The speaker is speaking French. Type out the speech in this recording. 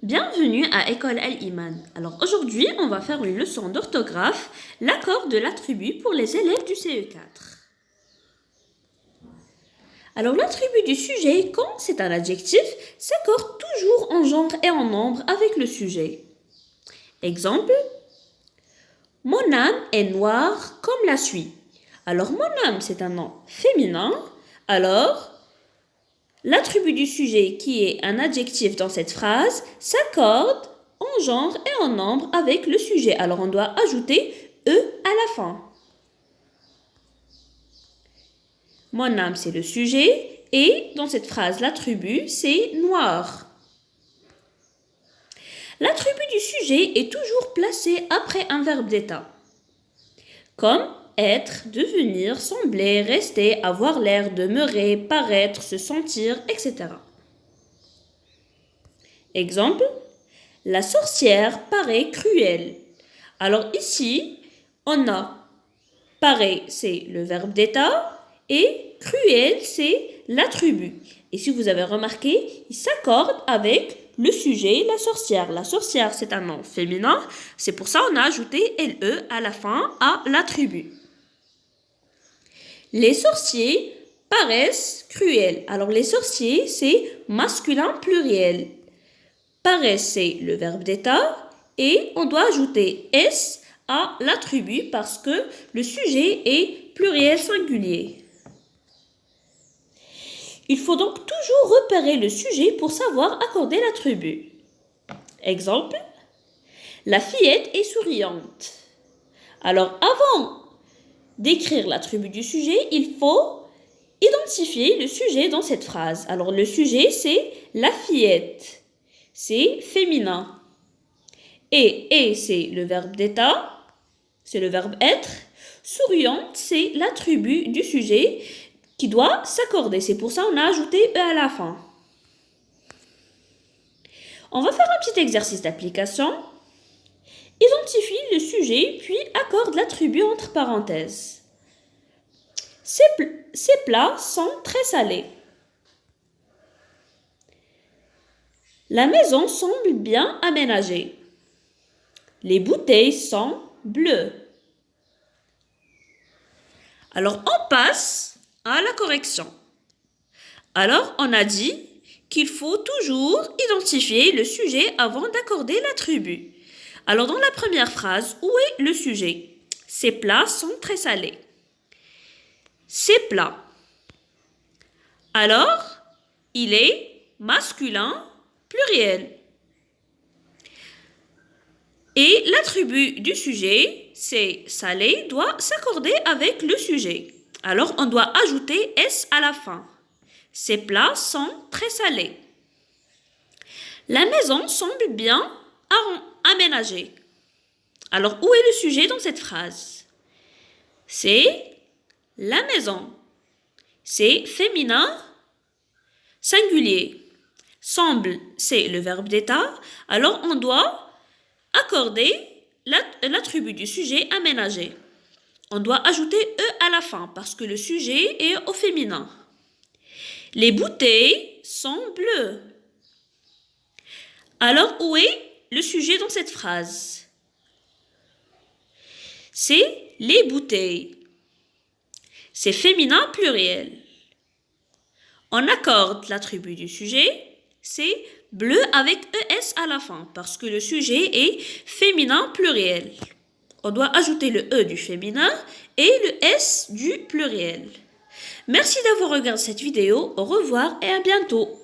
Bienvenue à École Al-Iman. Alors aujourd'hui, on va faire une leçon d'orthographe, l'accord de l'attribut pour les élèves du CE4. Alors l'attribut du sujet, quand c'est un adjectif, s'accorde toujours en genre et en nombre avec le sujet. Exemple, mon âme est noire comme la suie. Alors mon âme, c'est un nom féminin. Alors, l'attribut du sujet, qui est un adjectif dans cette phrase, s'accorde en genre et en nombre avec le sujet. Alors on doit ajouter E à la fin. Mon âme, c'est le sujet et dans cette phrase, l'attribut, c'est noir. L'attribut du sujet est toujours placé après un verbe d'état, comme être, devenir, sembler, rester, avoir l'air, demeurer, paraître, se sentir, etc. Exemple, la sorcière paraît cruelle. Alors ici, on a paraît, c'est le verbe d'état et cruel, c'est l'attribut. Et si vous avez remarqué, il s'accorde avec le sujet, la sorcière. La sorcière, c'est un nom féminin. C'est pour ça qu'on a ajouté LE à la fin à l'attribut. Les sorciers paraissent cruels. Alors les sorciers, c'est masculin pluriel. Paraissent, c'est le verbe d'état et on doit ajouter S à l'attribut parce que le sujet est pluriel singulier. Il faut donc toujours repérer le sujet pour savoir accorder l'attribut. Exemple, la fillette est souriante. Alors avant d'écrire l'attribut du sujet, il faut identifier le sujet dans cette phrase. Alors le sujet, c'est la fillette. C'est féminin. Et c'est le verbe d'état, c'est le verbe être. Souriante, c'est l'attribut du sujet qui doit s'accorder. C'est pour ça qu'on a ajouté E à la fin. On va faire un petit exercice d'application. Identifie le sujet, puis accorde l'attribut entre parenthèses. Ces plats sont très salés. La maison semble bien aménagée. Les bouteilles sont bleues. Alors, on passe à la correction. Alors, on a dit qu'il faut toujours identifier le sujet avant d'accorder l'attribut. Alors, dans la première phrase, où est le sujet? Ces plats sont très salés. Ces plats. Alors, il est masculin pluriel. Et l'attribut du sujet, c'est salé, doit s'accorder avec le sujet. Alors, on doit ajouter S à la fin. Ces plats sont très salés. La maison semble bien aménagée. Alors, où est le sujet dans cette phrase? C'est la maison. C'est féminin singulier. Semble, c'est le verbe d'état. Alors, on doit accorder l'attribut du sujet aménagé. On doit ajouter E à la fin parce que le sujet est au féminin. Les bouteilles sont bleues. Alors, où est le sujet dans cette phrase? C'est les bouteilles. C'est féminin pluriel. On accorde l'attribut du sujet, c'est bleu avec ES à la fin parce que le sujet est féminin pluriel. On doit ajouter le E du féminin et le S du pluriel. Merci d'avoir regardé cette vidéo. Au revoir et à bientôt.